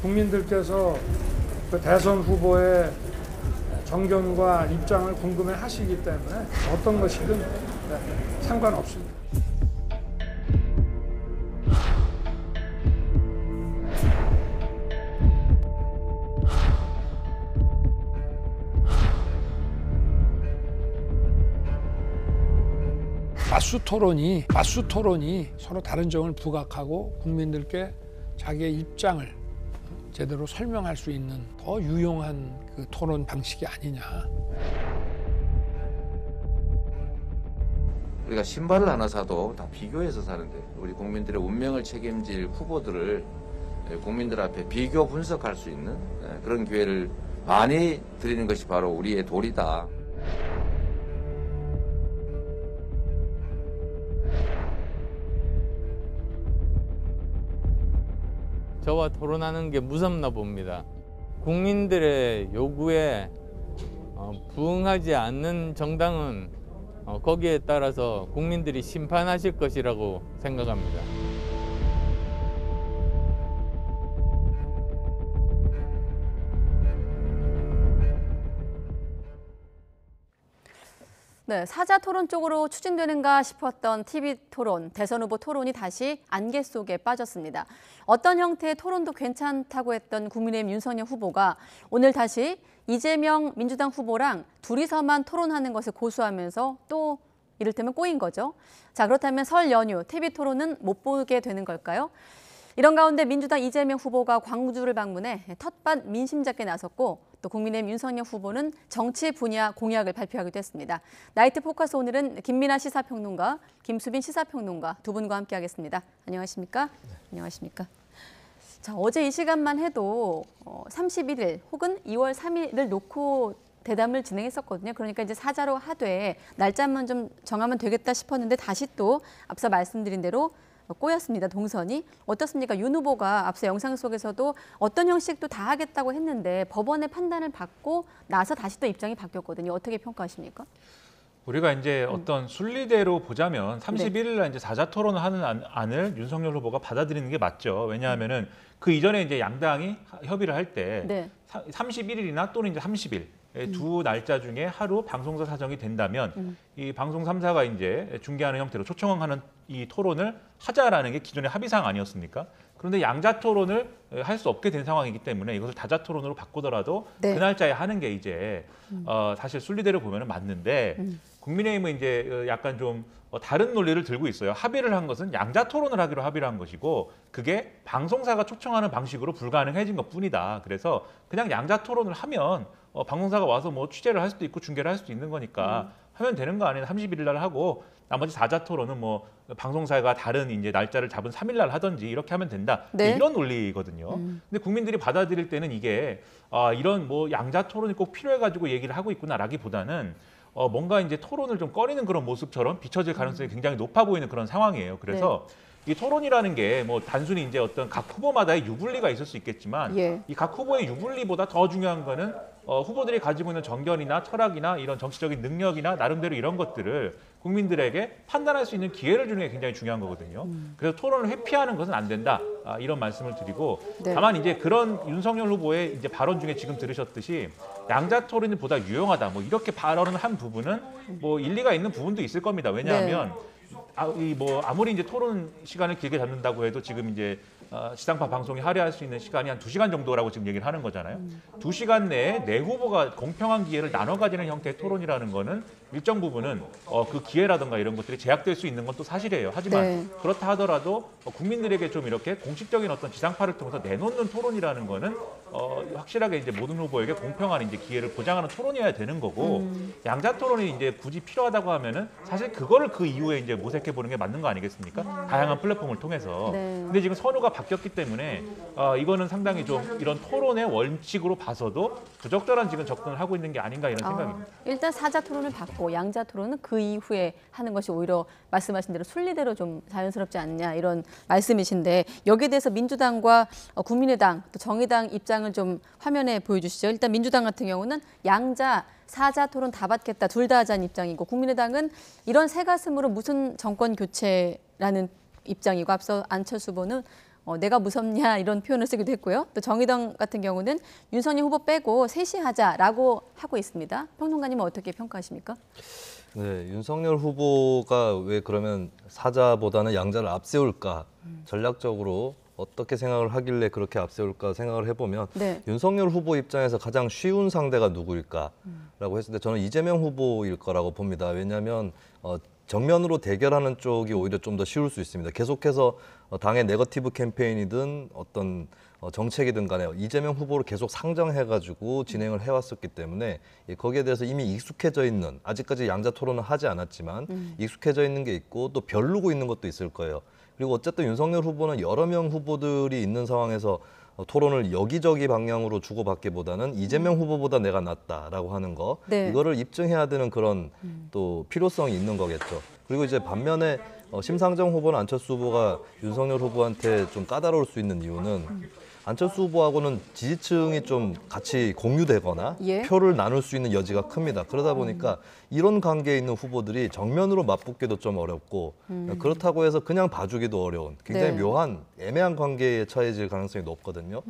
국민들께서 그 대선 후보의 정견과 입장을 궁금해하시기 때문에 어떤 것이든 상관없습니다. 맞수 토론이 서로 다른 점을 부각하고 국민들께 자기의 입장을 제대로 설명할 수 있는 더 유용한 그 토론 방식이 아니냐. 우리가 신발을 하나 사도 다 비교해서 사는데 우리 국민들의 운명을 책임질 후보들을 국민들 앞에 비교 분석할 수 있는 그런 기회를 많이 드리는 것이 바로 우리의 도리다. 저와 토론하는 게 무섭나 봅니다. 국민들의 요구에 부응하지 않는 정당은 거기에 따라서 국민들이 심판하실 것이라고 생각합니다. 네, 사자 토론 쪽으로 추진되는가 싶었던 TV 토론, 대선 후보 토론이 다시 안개 속에 빠졌습니다. 어떤 형태의 토론도 괜찮다고 했던 국민의힘 윤석열 후보가 오늘 다시 이재명 민주당 후보랑 둘이서만 토론하는 것을 고수하면서 또 이를테면 꼬인 거죠. 자, 그렇다면 설 연휴 TV 토론은 못 보게 되는 걸까요? 이런 가운데 민주당 이재명 후보가 광주를 방문해 텃밭 민심 잡기에 나섰고 또 국민의힘 윤석열 후보는 정치 분야 공약을 발표하기도 했습니다. 나이트 포커스 오늘은 김민아 시사평론가, 김수빈 시사평론가 두 분과 함께하겠습니다. 안녕하십니까? 네. 안녕하십니까? 자, 어제 이 시간만 해도 31일 혹은 2월 3일을 놓고 대담을 진행했었거든요. 그러니까 이제 사자로 하되 날짜만 좀 정하면 되겠다 싶었는데 다시 또 앞서 말씀드린 대로 꼬였습니다. 동선이. 어떻습니까? 윤 후보가 앞서 영상 속에서도 어떤 형식도 다 하겠다고 했는데 법원의 판단을 받고 나서 다시 또 입장이 바뀌었거든요. 어떻게 평가하십니까? 우리가 이제 어떤 순리대로 보자면 31일 날 이제 사자 토론을 하는 안을 윤석열 후보가 받아들이는 게 맞죠. 왜냐하면은 그 이전에 이제 양당이 협의를 할 때 31일이나 또는 이제 30일 두 날짜 중에 하루 방송사 사정이 된다면 이 방송 3사가 이제 중계하는 형태로 초청하는 이 토론을 하자라는 게 기존의 합의사항 아니었습니까? 그런데 양자 토론을 할 수 없게 된 상황이기 때문에 이것을 다자 토론으로 바꾸더라도 그 날짜에 하는 게 이제 사실 순리대로 보면 맞는데 국민의힘은 이제 약간 좀 다른 논리를 들고 있어요. 합의를 한 것은 양자 토론을 하기로 합의를 한 것이고 그게 방송사가 초청하는 방식으로 불가능해진 것뿐이다. 그래서 그냥 양자 토론을 하면 방송사가 와서 뭐 취재를 할 수도 있고 중계를 할 수도 있는 거니까 하면 되는 거 아니에요. 31일 날 하고 나머지 사자 토론은 뭐 방송사가 다른 이제 날짜를 잡은 3일 날 하든지 이렇게 하면 된다. 이런 논리거든요. 근데 국민들이 받아들일 때는 이게 이런 뭐 양자 토론이 꼭 필요해가지고 얘기를 하고 있구나라기보다는 뭔가 이제 토론을 좀 꺼리는 그런 모습처럼 비춰질 가능성이 굉장히 높아 보이는 그런 상황이에요. 그래서 이 토론이라는 게 뭐 단순히 이제 어떤 각 후보마다의 유불리가 있을 수 있겠지만 이 각 후보의 유불리보다 더 중요한 거는 후보들이 가지고 있는 정견이나 철학이나 이런 정치적인 능력이나 나름대로 이런 것들을 국민들에게 판단할 수 있는 기회를 주는 게 굉장히 중요한 거거든요. 그래서 토론을 회피하는 것은 안 된다. 이런 말씀을 드리고 다만 이제 그런 윤석열 후보의 이제 발언 중에 지금 들으셨듯이 양자 토론이 보다 유용하다. 뭐 이렇게 발언을 한 부분은 뭐 일리가 있는 부분도 있을 겁니다. 왜냐하면 아무리 이제 토론 시간을 길게 잡는다고 해도 지금 이제 지상파 방송이 할애할 수 있는 시간이 한 2시간 정도라고 지금 얘기를 하는 거잖아요. 2시간 내에 네 후보가 공평한 기회를 나눠 가지는 형태의 토론이라는 거는 일정 부분은 그 기회라든가 이런 것들이 제약될 수 있는 건 또 사실이에요. 하지만 그렇다 하더라도 국민들에게 좀 이렇게 공식적인 어떤 지상파를 통해서 내놓는 토론이라는 거는 확실하게 이제 모든 후보에게 공평한 이제 기회를 보장하는 토론이어야 되는 거고 양자 토론이 이제 굳이 필요하다고 하면은 사실 그거를 그 이후에 이제 모색해 보는 게 맞는 거 아니겠습니까? 다양한 플랫폼을 통해서. 근데 지금 선호가 바뀌었기 때문에 이거는 상당히 좀 이런 토론의 원칙으로 봐서도 부적절한 지금 접근을 하고 있는 게 아닌가 이런 생각입니다. 일단 사자 토론을 받고 양자 토론은 그 이후에 하는 것이 오히려 말씀하신 대로 순리대로 좀 자연스럽지 않냐 이런 말씀이신데 여기에 대해서 민주당과 국민의당 또 정의당 입장을 좀 화면에 보여주시죠. 일단 민주당 같은 경우는 양자 사자 토론 다 받겠다 둘 다 하자는 입장이고 국민의당은 이런 새가슴으로 무슨 정권 교체라는 입장이고 앞서 안철수 후보는 내가 무섭냐 이런 표현을 쓰기도 했고요. 또 정의당 같은 경우는 윤석열 후보 빼고 셋이 하자라고 하고 있습니다. 평론가님은 어떻게 평가하십니까? 네, 윤석열 후보가 왜 그러면 사자보다는 양자를 앞세울까? 전략적으로 어떻게 생각을 하길래 그렇게 앞세울까 생각을 해보면 네. 윤석열 후보 입장에서 가장 쉬운 상대가 누구일까라고 했을 때 저는 이재명 후보일 거라고 봅니다. 왜냐하면 정면으로 대결하는 쪽이 오히려 좀 더 쉬울 수 있습니다. 계속해서 당의 네거티브 캠페인이든 어떤 정책이든 간에 이재명 후보를 계속 상정해가지고 진행을 해왔었기 때문에 거기에 대해서 이미 익숙해져 있는, 아직까지 양자 토론은 하지 않았지만 익숙해져 있는 게 있고 또 벼르고 있는 것도 있을 거예요. 그리고 어쨌든 윤석열 후보는 여러 명 후보들이 있는 상황에서 토론을 여기저기 방향으로 주고받기보다는 이재명 후보보다 내가 낫다라고 하는 거, 네. 이거를 입증해야 되는 그런 또 필요성이 있는 거겠죠. 그리고 이제 반면에 심상정 후보나 안철수 후보가 윤석열 후보한테 좀 까다로울 수 있는 이유는 안철수 후보하고는 지지층이 좀 같이 공유되거나 예. 표를 나눌 수 있는 여지가 큽니다. 그러다 보니까 이런 관계에 있는 후보들이 정면으로 맞붙기도 좀 어렵고 그렇다고 해서 그냥 봐주기도 어려운 굉장히 네. 묘한 애매한 관계에 처해질 가능성이 높거든요.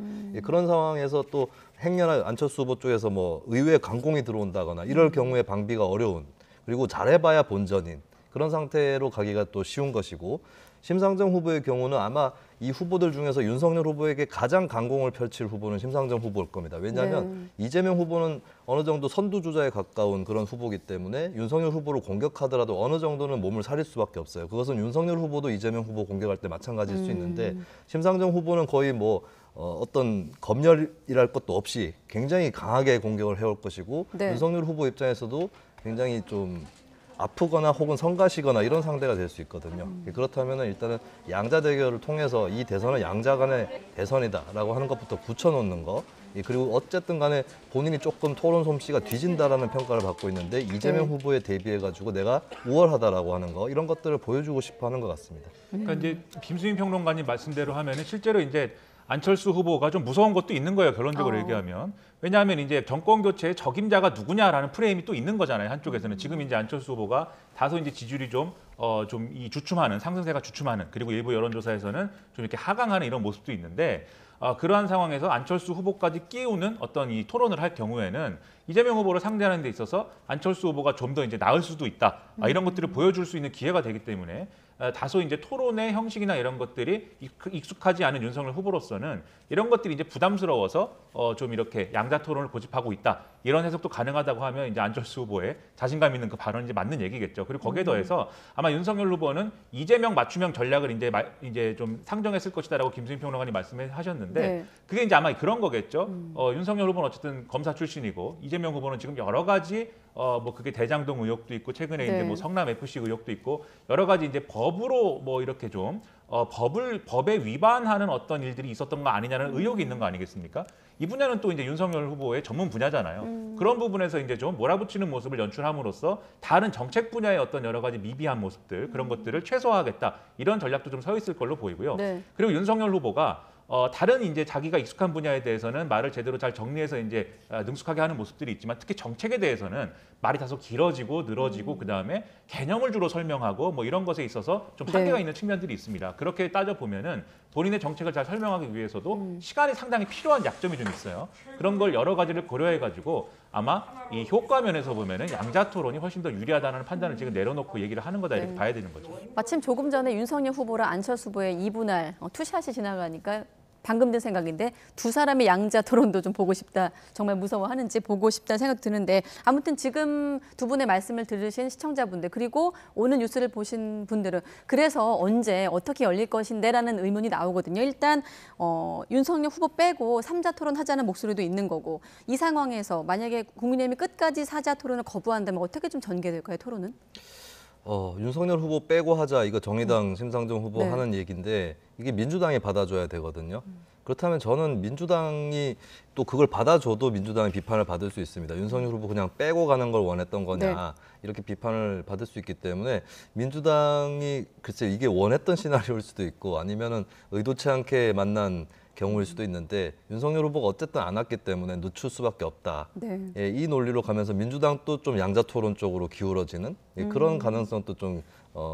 그런 상황에서 또 행여나 안철수 후보 쪽에서 뭐 의외의 강공이 들어온다거나 이럴 경우에 방비가 어려운, 그리고 잘해봐야 본전인 그런 상태로 가기가 또 쉬운 것이고, 심상정 후보의 경우는 아마 이 후보들 중에서 윤석열 후보에게 가장 강공을 펼칠 후보는 심상정 후보일 겁니다. 왜냐하면 이재명 후보는 어느 정도 선두주자에 가까운 그런 후보이기 때문에 윤석열 후보를 공격하더라도 어느 정도는 몸을 사릴 수밖에 없어요. 그것은 윤석열 후보도 이재명 후보 공격할 때 마찬가지일 수 있는데, 심상정 후보는 거의 뭐 어떤 검열이랄 것도 없이 굉장히 강하게 공격을 해올 것이고, 네. 윤석열 후보 입장에서도 굉장히 좀 아프거나 혹은 성가시거나 이런 상대가 될 수 있거든요. 그렇다면 일단은 양자 대결을 통해서 이 대선은 양자 간의 대선이다라고 하는 것부터 붙여놓는 거, 그리고 어쨌든 간에 본인이 조금 토론 솜씨가 뒤진다라는 평가를 받고 있는데 이재명 네. 후보에 대비해가지고 내가 우월하다라고 하는 거, 이런 것들을 보여주고 싶어 하는 것 같습니다. 그러니까 이제 김수민 평론가님 말씀대로 하면은 실제로 이제 안철수 후보가 좀 무서운 것도 있는 거예요, 결론적으로 얘기하면. 왜냐하면 이제 정권 교체의 적임자가 누구냐라는 프레임이 또 있는 거잖아요, 한쪽에서는. 지금 이제 안철수 후보가 다소 이제 지지율이 좀 이 주춤하는, 상승세가 주춤하는, 그리고 일부 여론조사에서는 좀 이렇게 하강하는 이런 모습도 있는데, 그러한 상황에서 안철수 후보까지 끼우는 어떤 이 토론을 할 경우에는 이재명 후보를 상대하는 데 있어서 안철수 후보가 좀 더 이제 나을 수도 있다. 이런 것들을 보여줄 수 있는 기회가 되기 때문에 다소 이제 토론의 형식이나 이런 것들이 익숙하지 않은 윤석열 후보로서는 이런 것들이 이제 부담스러워서 좀 이렇게 양자 토론을 고집하고 있다. 이런 해석도 가능하다고 하면 이제 안철수 후보의 자신감 있는 그 발언이 이제 맞는 얘기겠죠. 그리고 거기에 더해서 아마 윤석열 후보는 이재명 맞춤형 전략을 이제 좀 상정했을 것이다라고 김수민 평론가님 말씀하셨는데 네. 그게 이제 아마 그런 거겠죠. 윤석열 후보는 어쨌든 검사 출신이고 이재명 후보는 지금 여러 가지 뭐 그게 대장동 의혹도 있고 최근에 네. 이제 뭐 성남 FC 의혹도 있고 여러 가지 이제 법으로 뭐 이렇게 좀 법에 위반하는 어떤 일들이 있었던 거 아니냐는 의혹이 있는 거 아니겠습니까? 이 분야는 또 이제 윤석열 후보의 전문 분야잖아요. 그런 부분에서 이제 좀 몰아붙이는 모습을 연출함으로써 다른 정책 분야의 어떤 여러 가지 미비한 모습들, 그런 것들을 최소화하겠다, 이런 전략도 좀 서 있을 걸로 보이고요. 네. 그리고 윤석열 후보가 다른 이제 자기가 익숙한 분야에 대해서는 말을 제대로 잘 정리해서 이제 능숙하게 하는 모습들이 있지만, 특히 정책에 대해서는 말이 다소 길어지고 늘어지고 그다음에 개념을 주로 설명하고 뭐 이런 것에 있어서 좀 한계가 네. 있는 측면들이 있습니다. 그렇게 따져 보면은 본인의 정책을 잘 설명하기 위해서도 시간이 상당히 필요한 약점이 좀 있어요. 그런 걸 여러 가지를 고려해 가지고 아마 이 효과 면에서 보면은 양자 토론이 훨씬 더 유리하다는 판단을 지금 내려놓고 얘기를 하는 거다, 이렇게 봐야 되는 거죠. 마침 조금 전에 윤석열 후보랑 안철수 후보의 2분할 투샷이 지나가니까 방금 든 생각인데, 두 사람의 양자 토론도 좀 보고 싶다. 정말 무서워하는지 보고 싶다는 생각 드는데, 아무튼 지금 두 분의 말씀을 들으신 시청자분들, 그리고 오늘 뉴스를 보신 분들은 그래서 언제 어떻게 열릴 것인데라는 의문이 나오거든요. 일단 윤석열 후보 빼고 3자 토론 하자는 목소리도 있는 거고, 이 상황에서 만약에 국민의힘이 끝까지 4자 토론을 거부한다면 어떻게 좀 전개될까요, 토론은? 윤석열 후보 빼고 하자, 이거 정의당 심상정 후보 네. 하는 얘기인데 이게 민주당이 받아줘야 되거든요. 그렇다면 저는 민주당이 또 그걸 받아줘도 민주당의 비판을 받을 수 있습니다. 윤석열 후보 그냥 빼고 가는 걸 원했던 거냐, 네. 이렇게 비판을 받을 수 있기 때문에 민주당이 글쎄 이게 원했던 시나리오일 수도 있고 아니면은 의도치 않게 만난 경우일 수도 있는데, 윤석열 후보가 어쨌든 안 왔기 때문에 늦출 수밖에 없다. 네. 이 논리로 가면서 민주당도 좀 양자 토론 쪽으로 기울어지는 그런 가능성도 좀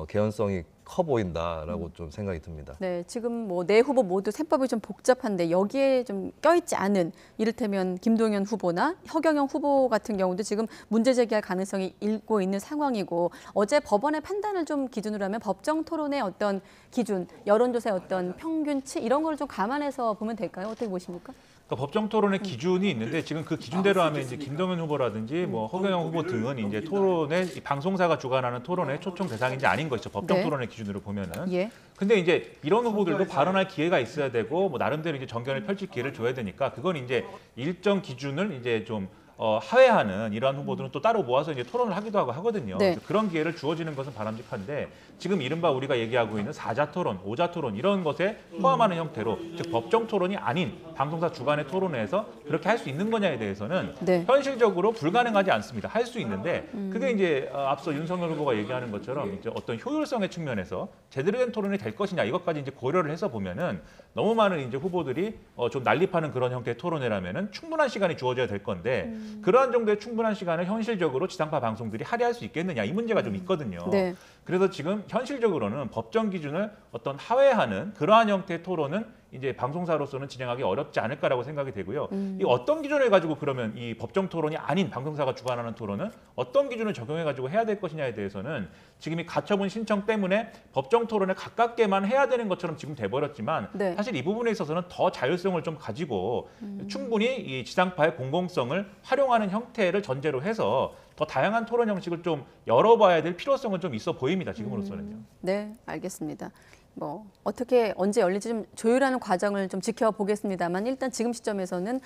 개연성이 커 보인다라고 좀 생각이 듭니다. 네, 지금 뭐 네 후보 모두 셈법이 좀 복잡한데 여기에 좀 껴있지 않은 이를테면 김동연 후보나 허경영 후보 같은 경우도 지금 문제 제기할 가능성이 일고 있는 상황이고 어제 법원의 판단을 좀 기준으로 하면 법정 토론의 어떤 기준, 여론조사의 어떤 평균치 이런 걸 좀 감안해서 보면 될까요? 어떻게 보십니까? 그러니까 법정 토론의 기준이 있는데 지금 그 기준대로 하면 이제 김동연 후보라든지 뭐 허경영 후보 등은 이제 토론에 방송사가 주관하는 토론의 초청 대상인지 아닌 것이죠. 법정 토론의 기준으로 보면은. 예. 근데 이제 이런 후보들도 발언할 기회가 있어야 되고 뭐 나름대로 이제 정견을 펼칠 기회를 줘야 되니까 그건 이제 일정 기준을 이제 좀 하회하는 이러한 후보들은 또 따로 모아서 이제 토론을 하기도 하고 하거든요. 네. 그런 기회를 주어지는 것은 바람직한데 지금 이른바 우리가 얘기하고 있는 4자 토론, 5자 토론 이런 것에 포함하는 형태로 즉 법정 토론이 아닌 방송사 주관의 토론에서 그렇게 할 수 있는 거냐에 대해서는 네. 현실적으로 불가능하지 않습니다. 할 수 있는데 그게 이제 앞서 윤석열 후보가 얘기하는 것처럼 이제 어떤 효율성의 측면에서 제대로 된 토론이 될 것이냐 이것까지 이제 고려를 해서 보면은 너무 많은 이제 후보들이 좀 난립하는 그런 형태의 토론이라면은 충분한 시간이 주어져야 될 건데 그러한 정도의 충분한 시간을 현실적으로 지상파 방송들이 할애할 수 있겠느냐 이 문제가 좀 있거든요. 네. 그래서 지금 현실적으로는 법정 기준을 어떤 하회하는 그러한 형태의 토론은 이제 방송사로서는 진행하기 어렵지 않을까라고 생각이 되고요. 이 어떤 기준을 가지고 그러면 이 법정 토론이 아닌 방송사가 주관하는 토론은 어떤 기준을 적용해 가지고 해야 될 것이냐에 대해서는 지금 이 가처분 신청 때문에 법정 토론에 가깝게만 해야 되는 것처럼 지금 돼버렸지만 네. 사실 이 부분에 있어서는 더 자율성을 좀 가지고 충분히 이 지상파의 공공성을 활용하는 형태를 전제로 해서 더 다양한 토론 형식을 좀 열어봐야 될 필요성은 좀 있어 보입니다. 지금으로서는요. 네, 알겠습니다. 뭐 어떻게 언제 열릴지 좀 조율하는 과정을 좀 지켜보겠습니다만 일단 지금 시점에서는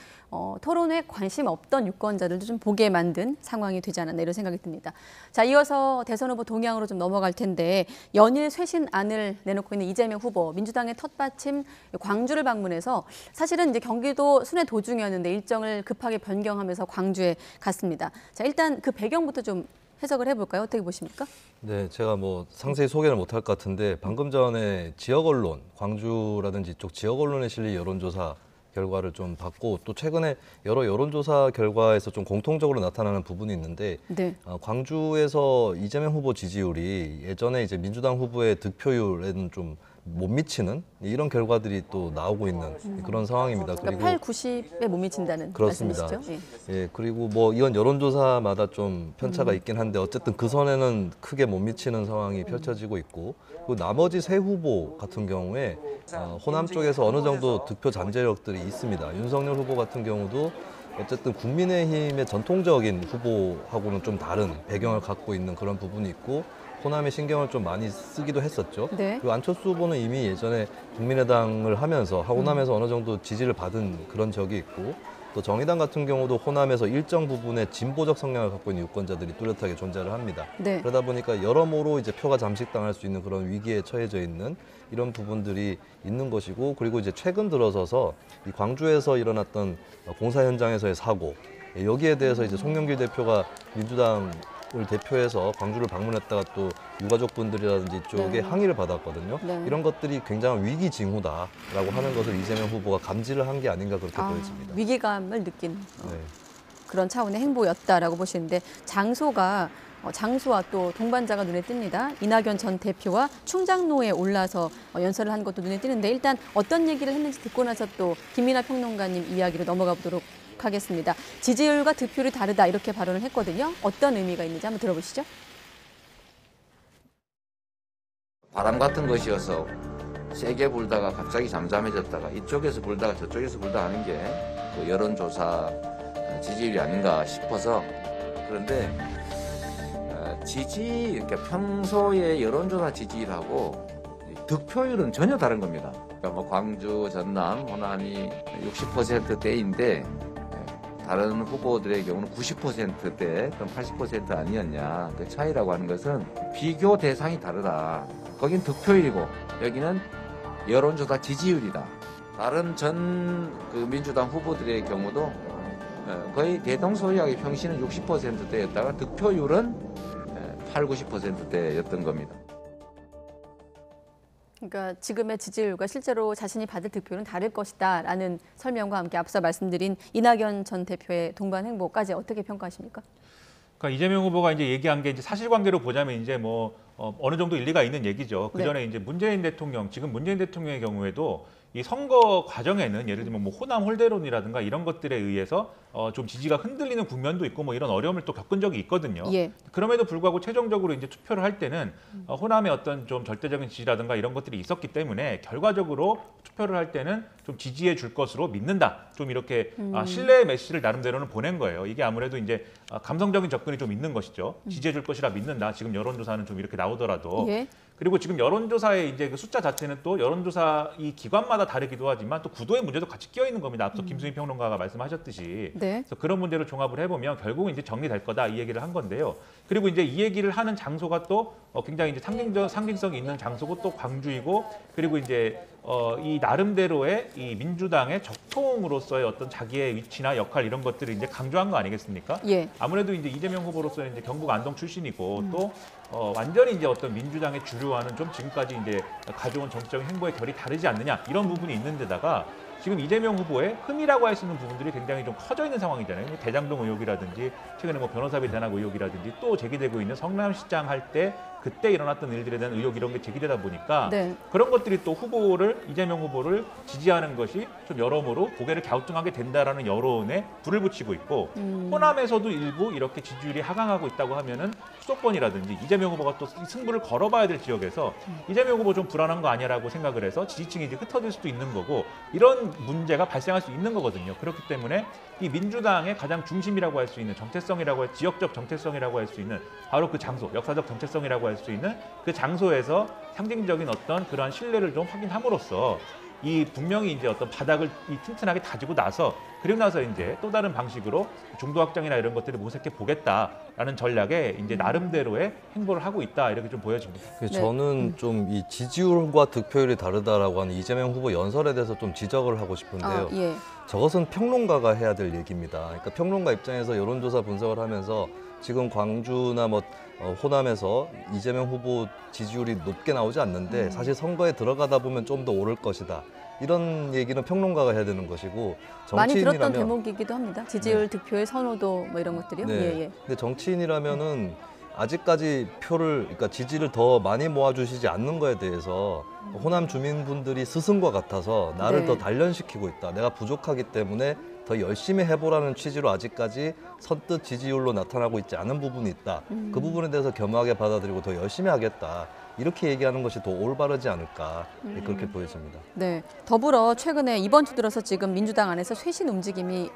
토론에 관심 없던 유권자들도 좀 보게 만든 상황이 되지 않았나 이런 생각이 듭니다. 자, 이어서 대선 후보 동향으로 좀 넘어갈 텐데 연일 쇄신안을 내놓고 있는 이재명 후보 민주당의 텃밭임 광주를 방문해서 사실은 이제 경기도 순회 도중이었는데 일정을 급하게 변경하면서 광주에 갔습니다. 자, 일단 그 배경부터 좀 해석을 해볼까요? 어떻게 보십니까? 네, 제가 뭐 상세히 소개를 못할 것 같은데 방금 전에 지역 언론, 광주라든지 이쪽 지역 언론에 실린 여론조사 결과를 좀 봤고 또 최근에 여러 여론조사 결과에서 좀 공통적으로 나타나는 부분이 있는데 네. 광주에서 이재명 후보 지지율이 예전에 이제 민주당 후보의 득표율에는 좀 못 미치는 이런 결과들이 또 나오고 있는 그런 상황입니다. 그러니까 8, 90에 못 미친다는 그렇습니다. 말씀이시죠? 예. 예, 그리고 뭐 이건 여론조사마다 좀 편차가 있긴 한데 어쨌든 그 선에는 크게 못 미치는 상황이 펼쳐지고 있고 그리고 나머지 세 후보 같은 경우에 호남 쪽에서 어느 정도 득표 잠재력들이 있습니다. 윤석열 후보 같은 경우도 어쨌든 국민의힘의 전통적인 후보하고는 좀 다른 배경을 갖고 있는 그런 부분이 있고 호남에 신경을 좀 많이 쓰기도 했었죠. 네. 그리고 안철수 후보는 이미 예전에 국민의당을 하면서 호남에서 어느 정도 지지를 받은 그런 적이 있고 또 정의당 같은 경우도 호남에서 일정 부분의 진보적 성향을 갖고 있는 유권자들이 뚜렷하게 존재를 합니다. 네. 그러다 보니까 여러모로 이제 표가 잠식당할 수 있는 그런 위기에 처해져 있는 이런 부분들이 있는 것이고 그리고 이제 최근 들어서서 이 광주에서 일어났던 공사 현장에서의 사고 여기에 대해서 이제 송영길 대표가 민주당 을 대표해서 광주를 방문했다가 또 유가족분들이라든지 이쪽에 네. 항의를 받았거든요. 네. 이런 것들이 굉장한 위기 징후다라고 하는 것을 이재명 후보가 감지를 한 게 아닌가 그렇게 보여집니다. 위기감을 느낀 네. 그런 차원의 행보였다라고 보시는데 장소가 장수와 또 동반자가 눈에 띕니다. 이낙연 전 대표와 충장로에 올라서 연설을 한 것도 눈에 띄는데 일단 어떤 얘기를 했는지 듣고 나서 또 김민하 평론가님 이야기로 넘어가 보도록 하겠습니다. 지지율과 득표율이 다르다 이렇게 발언을 했거든요. 어떤 의미가 있는지 한번 들어보시죠. 바람 같은 것이어서 세게 불다가 갑자기 잠잠해졌다가 이쪽에서 불다가 저쪽에서 불다 하는 게 그 여론조사 지지율이 아닌가 싶어서 그런데 그러니까 평소의 여론조사 지지율하고 득표율은 전혀 다른 겁니다. 그러니까 뭐 광주, 전남, 호남이 60%대인데 다른 후보들의 경우는 90%대, 그럼 80% 아니었냐. 그 차이라고 하는 것은 비교 대상이 다르다. 거긴 득표율이고 여기는 여론조사 지지율이다. 다른 그 민주당 후보들의 경우도 거의 대동소이하게 평신은 60%대였다가 득표율은 8, 90%대였던 겁니다. 그러니까 지금의 지지율과 실제로 자신이 받을 득표율은 다를 것이다라는 설명과 함께 앞서 말씀드린 이낙연 전 대표의 동반 행보까지 어떻게 평가하십니까? 그러니까 이재명 후보가 이제 얘기한 게 이제 사실관계로 보자면 이제 뭐 어느 정도 일리가 있는 얘기죠. 그 전에 네. 이제 문재인 대통령, 지금 문재인 대통령의 경우에도 이 선거 과정에는 예를 들면 뭐 호남 홀대론이라든가 이런 것들에 의해서 좀 지지가 흔들리는 국면도 있고 뭐 이런 어려움을 또 겪은 적이 있거든요. 예. 그럼에도 불구하고 최종적으로 이제 투표를 할 때는 호남의 어떤 좀 절대적인 지지라든가 이런 것들이 있었기 때문에 결과적으로 투표를 할 때는 좀 지지해 줄 것으로 믿는다. 좀 이렇게 신뢰의 메시지를 나름대로는 보낸 거예요. 이게 아무래도 이제 감성적인 접근이 좀 있는 것이죠. 지지해 줄 것이라 믿는다. 지금 여론조사는 좀 이렇게 나오더라도. 예. 그리고 지금 여론조사의 이제 그 숫자 자체는 또 여론조사 이 기관마다 다르기도 하지만 또 구도의 문제도 같이 끼어 있는 겁니다. 앞서 김수희 평론가가 말씀하셨듯이. 네. 그래서 그런 문제를 종합을 해보면 결국은 이제 정리될 거다 이 얘기를 한 건데요. 그리고 이제 이 얘기를 하는 장소가 또 굉장히 이제 상징성이 있는 장소고 또 광주이고 그리고 이제 이 나름대로의 이 민주당의 적통으로서의 어떤 자기의 위치나 역할 이런 것들을 이제 강조한 거 아니겠습니까? 예. 아무래도 이제 이재명 후보로서는 이제 경북 안동 출신이고 또 완전히 이제 어떤 민주당의 주류와는 좀 지금까지 이제 가져온 정치적인 행보의 결이 다르지 않느냐 이런 부분이 있는 데다가 지금 이재명 후보의 흠이라고 할 수 있는 부분들이 굉장히 좀 커져 있는 상황이잖아요. 뭐 대장동 의혹이라든지 최근에 뭐 변호사비 대납 의혹이라든지 또 제기되고 있는 성남시장 할 때 그때 일어났던 일들에 대한 의혹 이런 게 제기되다 보니까 네. 그런 것들이 또 이재명 후보를 지지하는 것이 좀 여러모로 고개를 갸우뚱하게 된다라는 여론에 불을 붙이고 있고 호남에서도 일부 이렇게 지지율이 하강하고 있다고 하면은 수도권이라든지 이재명 후보가 또 승부를 걸어봐야 될 지역에서 이재명 후보 좀 불안한 거 아니야라고 생각을 해서 지지층이 이제 흩어질 수도 있는 거고 이런 문제가 발생할 수 있는 거거든요. 그렇기 때문에 이 민주당의 가장 중심이라고 할 수 있는 정체성이라고 지역적 정체성이라고 할 수 있는 바로 그 장소, 역사적 정체성이라고 할 수 있는 그 장소에서 상징적인 어떤 그러한 신뢰를 좀 확인함으로써 이 분명히 이제 어떤 바닥을 튼튼하게 다지고 나서 그리고 나서 이제 또 다른 방식으로 중도 확장이나 이런 것들을 모색해 보겠다라는 전략에 이제 나름대로의 행보를 하고 있다 이렇게 좀 보여집니다. 저는 좀 이 지지율과 득표율이 다르다라고 하는 이재명 후보 연설에 대해서 좀 지적을 하고 싶은데요. 예. 저것은 평론가가 해야 될 얘기입니다. 그러니까 평론가 입장에서 여론조사 분석을 하면서 지금 광주나 뭐 호남에서 이재명 후보 지지율이 높게 나오지 않는데 사실 선거에 들어가다 보면 좀 더 오를 것이다. 이런 얘기는 평론가가 해야 되는 것이고 많이 들었던 정치인이라면 대목이기도 합니다. 지지율, 득표의 선호도 뭐 이런 것들이요. 네. 예, 예. 근데 정치인이라면은 아직까지 그러니까 지지를 더 많이 모아주시지 않는 거에 대해서 호남 주민분들이 스승과 같아서 나를 네. 더 단련시키고 있다. 내가 부족하기 때문에 더 열심히 해보라는 취지로 아직까지 선뜻 지지율로 나타나고 있지 않은 부분이 있다. 그 부분에 대해서 겸허하게 받아들이고 더 열심히 하겠다. 이렇게 얘기하는 것이 더 올바르지 않을까 그렇게 보여집니다. 네. 더불어 최근에 이번 주 들어서 지금 민주당 안에서 쇄신 움직임이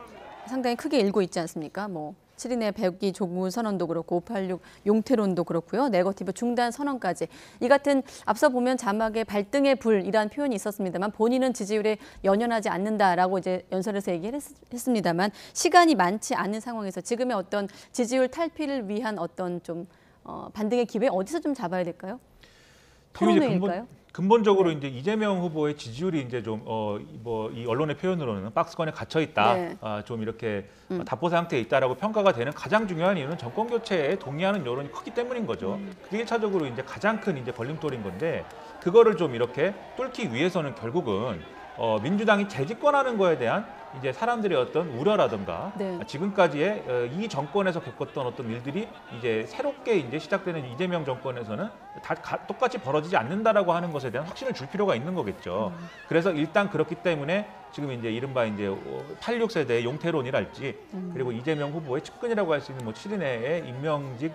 상당히 크게 일고 있지 않습니까? 뭐 7인의 백기 조국 선언도 그렇고 586 용태론도 그렇고요. 네거티브 중단 선언까지. 이 같은 앞서 보면 자막에 발등의 불이라는 표현이 있었습니다만 본인은 지지율에 연연하지 않는다라고 이제 연설에서 얘기를 했습니다만 시간이 많지 않은 상황에서 지금의 어떤 지지율 탈피를 위한 어떤 좀 반등의 기회 어디서 좀 잡아야 될까요? 토론회일까요? 근본적으로 이제 이재명 후보의 지지율이 이제 좀 이 언론의 표현으로는 박스권에 갇혀 있다, 네. 좀 이렇게 답보 상태에 있다라고 평가가 되는 가장 중요한 이유는 정권 교체에 동의하는 여론이 크기 때문인 거죠. 그게 1차적으로 이제 가장 큰 이제 걸림돌인 건데 그거를 좀 이렇게 뚫기 위해서는 결국은 민주당이 재집권하는 거에 대한 이제 사람들의 어떤 우려라든가 네. 지금까지의 이 정권에서 겪었던 어떤 일들이 이제 새롭게 이제 시작되는 이재명 정권에서는 다 똑같이 벌어지지 않는다라고 하는 것에 대한 확신을 줄 필요가 있는 거겠죠. 그래서 일단 그렇기 때문에 지금 이제 이른바 이제 86세대의 용태론이랄지 그리고 이재명 후보의 측근이라고 할 수 있는 뭐 7인의 임명직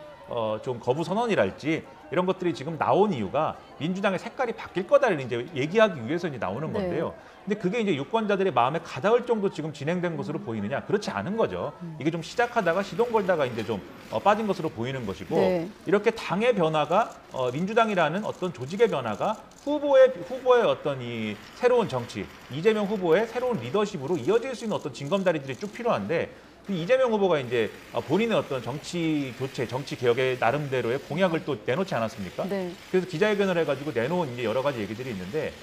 좀 거부 선언이랄지 이런 것들이 지금 나온 이유가 민주당의 색깔이 바뀔 거다를 이제 얘기하기 위해서 이제 나오는 건데요. 근데 그게 이제 유권자들의 마음에 가닿을 정도 지금 진행된 것으로 보이느냐? 그렇지 않은 거죠. 이게 좀 시작하다가 시동 걸다가 이제 좀 빠진 것으로 보이는 것이고 네. 이렇게 당의 변화가 민주당이라는 어떤 조직의 변화가 후보의 어떤 이 새로운 정치, 이재명 후보의 새로운 리더십으로 이어질 수 있는 어떤 징검다리들이 쭉 필요한데 이재명 후보가 이제 본인의 어떤 정치 교체, 정치 개혁의 나름대로의 공약을 또 내놓지 않았습니까? 네. 그래서 기자회견을 해가지고 내놓은 이제 여러 가지 얘기들이 있는데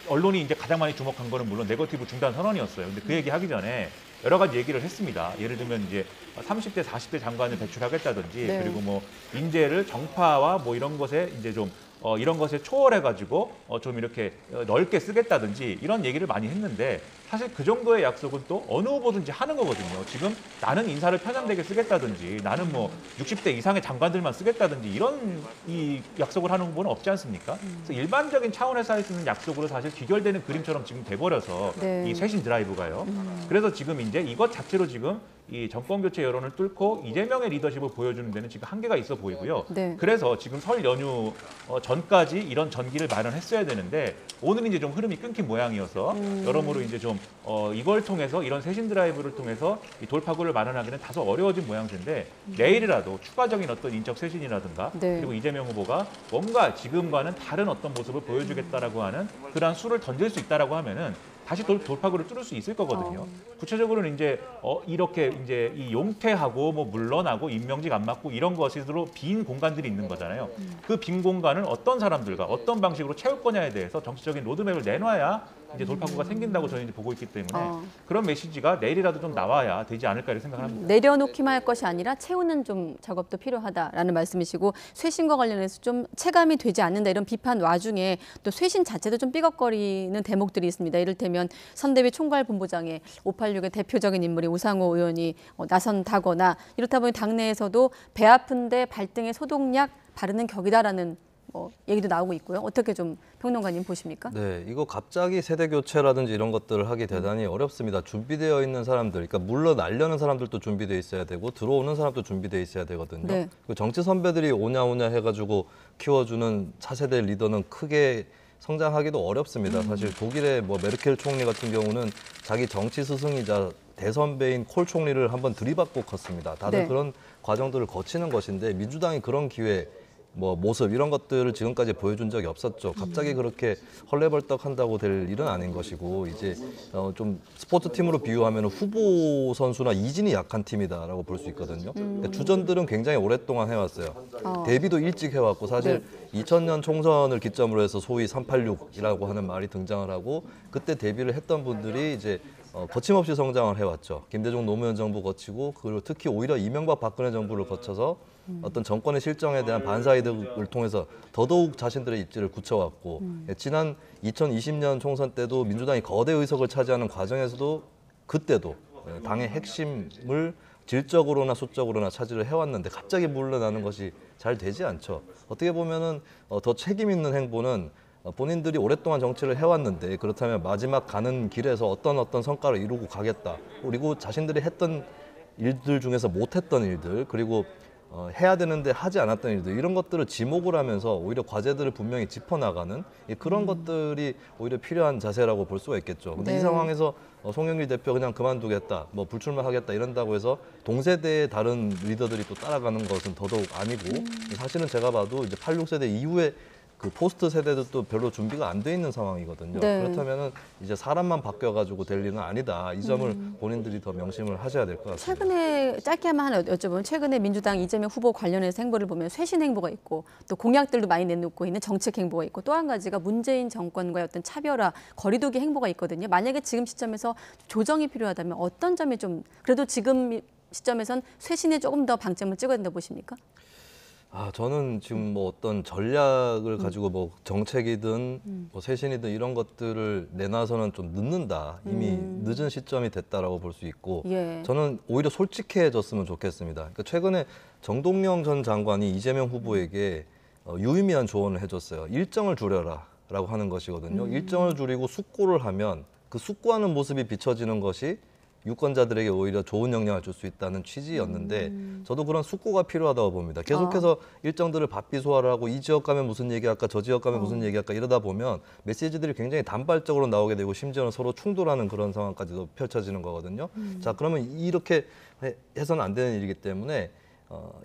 언론이 이제 가장 많이 주목한 거는 물론 네거티브 중단 선언이었어요. 근데 그 얘기 하기 전에 여러 가지 얘기를 했습니다. 예를 들면 이제 30대, 40대 장관을 배출하겠다든지 네. 그리고 뭐 인재를 정파와 뭐 이런 것에 이제 좀 이런 것에 초월해가지고 좀 이렇게 넓게 쓰겠다든지 이런 얘기를 많이 했는데 사실 그 정도의 약속은 또 어느 후보든지 하는 거거든요. 지금 나는 인사를 편향되게 쓰겠다든지 나는 뭐 60대 이상의 장관들만 쓰겠다든지 이런 이 약속을 하는 후보는 없지 않습니까? 그래서 일반적인 차원에서 할 수 있는 약속으로 사실 귀결되는 그림처럼 지금 돼버려서 네. 이 쇄신 드라이브가요. 그래서 지금 이제 이것 자체로 지금 이 정권 교체 여론을 뚫고 이재명의 리더십을 보여주는 데는 지금 한계가 있어 보이고요. 네. 그래서 지금 설 연휴 전까지 이런 전기를 마련했어야 되는데 오늘 이제 좀 흐름이 끊긴 모양이어서 여러모로 이제 좀 이걸 통해서 이런 쇄신 드라이브를 통해서 이 돌파구를 마련하기는 다소 어려워진 모양새인데 내일이라도 추가적인 어떤 인적 쇄신이라든가 네. 그리고 이재명 후보가 뭔가 지금과는 다른 어떤 모습을 보여주겠다라고 하는 그러한 수를 던질 수 있다라고 하면은 다시 돌파구를 뚫을 수 있을 거거든요. 구체적으로는 이제 이렇게 이제 이 용퇴하고 뭐 물러나고 임명직 안 맡고 이런 것으로 빈 공간들이 있는 거잖아요. 그 빈 공간을 어떤 사람들과 어떤 방식으로 채울 거냐에 대해서 정치적인 로드맵을 내놔야 이제 돌파구가 생긴다고 저는 이제 보고 있기 때문에 그런 메시지가 내일이라도 좀 나와야 되지 않을까 이렇게 생각합니다. 내려놓기만 할 것이 아니라 채우는 좀 작업도 필요하다라는 말씀이시고 쇄신과 관련해서 좀 체감이 되지 않는다 이런 비판 와중에 또 쇄신 자체도 좀 삐걱거리는 대목들이 있습니다. 이를테면 선대위 총괄본부장에 586의 대표적인 인물이 우상호 의원이 나선다거나 이렇다 보니 당내에서도 배 아픈데 발등에 소독약 바르는 격이다라는 얘기도 나오고 있고요. 어떻게 좀 평론가님 보십니까? 네, 이거 갑자기 세대 교체라든지 이런 것들을 하기 대단히 어렵습니다. 준비되어 있는 사람들, 그러니까 물러나려는 사람들도 준비되어 있어야 되고 들어오는 사람도 준비되어 있어야 되거든요. 네. 그 정치 선배들이 오냐오냐 해가지고 키워주는 차세대 리더는 크게 성장하기도 어렵습니다. 사실 독일의 뭐 메르켈 총리 같은 경우는 자기 정치 스승이자 대선배인 콜 총리를 한번 들이받고 컸습니다. 다들 네. 그런 과정들을 거치는 것인데 민주당이 그런 기회 뭐 모습 이런 것들을 지금까지 보여준 적이 없었죠. 갑자기 그렇게 헐레벌떡 한다고 될 일은 아닌 것이고 이제 좀 스포츠 팀으로 비유하면 후보 선수나 이진이 약한 팀이다라고 볼 수 있거든요. 그러니까 주전들은 굉장히 오랫동안 해왔어요. 데뷔도 일찍 해왔고 사실 2000년 총선을 기점으로 해서 소위 386이라고 하는 말이 등장을 하고 그때 데뷔를 했던 분들이 이제 거침없이 성장을 해왔죠. 김대중 노무현 정부 거치고 그리고 특히 오히려 이명박 박근혜 정부를 거쳐서 어떤 정권의 실정에 대한 반사이득을 통해서 더더욱 자신들의 입지를 굳혀왔고 지난 2020년 총선 때도 민주당이 거대 의석을 차지하는 과정에서도 그때도 당의 핵심을 질적으로나 수적으로나 차지를 해왔는데 갑자기 물러나는 것이 잘 되지 않죠. 어떻게 보면은 더 책임 있는 행보는 본인들이 오랫동안 정치를 해왔는데 그렇다면 마지막 가는 길에서 어떤 성과를 이루고 가겠다. 그리고 자신들이 했던 일들 중에서 못했던 일들 그리고 해야 되는데 하지 않았던 일들 이런 것들을 지목을 하면서 오히려 과제들을 분명히 짚어나가는 그런 것들이 오히려 필요한 자세라고 볼 수가 있겠죠. 근데 네. 이 상황에서 송영길 대표 그냥 그만두겠다, 뭐 불출마하겠다 이런다고 해서 동세대의 다른 리더들이 또 따라가는 것은 더더욱 아니고 사실은 제가 봐도 이제 86세대 이후에 그 포스트 세대들도 별로 준비가 안 돼 있는 상황이거든요. 네. 그렇다면은 이제 사람만 바뀌어가지고 될 일은 아니다. 이 점을 본인들이 더 명심을 하셔야 될 것 같습니다. 최근에 짧게 한번 하나 여쭤보면 최근에 민주당 이재명 후보 관련해서 행보를 보면 쇄신 행보가 있고 또 공약들도 많이 내놓고 있는 정책 행보가 있고 또 한 가지가 문재인 정권과의 어떤 차별화, 거리두기 행보가 있거든요. 만약에 지금 시점에서 조정이 필요하다면 어떤 점이 좀 그래도 지금 시점에선 쇄신에 조금 더 방점을 찍어야 된다고 보십니까? 저는 지금 뭐 어떤 전략을 가지고 뭐 정책이든 뭐 쇄신이든 이런 것들을 내놔서는 좀 늦는다. 이미 늦은 시점이 됐다라고 볼 수 있고 예. 저는 오히려 솔직해졌으면 좋겠습니다. 그러니까 최근에 정동영 전 장관이 이재명 후보에게 유의미한 조언을 해줬어요. 일정을 줄여라라고 하는 것이거든요. 일정을 줄이고 숙고를 하면 그 숙고하는 모습이 비춰지는 것이 유권자들에게 오히려 좋은 영향을 줄 수 있다는 취지였는데 저도 그런 숙고가 필요하다고 봅니다. 계속해서 일정들을 밥비소화를 하고 이 지역 가면 무슨 얘기할까 저 지역 가면 무슨 얘기할까 이러다 보면 메시지들이 굉장히 단발적으로 나오게 되고 심지어는 서로 충돌하는 그런 상황까지도 펼쳐지는 거거든요. 자 그러면 이렇게 해서는 안 되는 일이기 때문에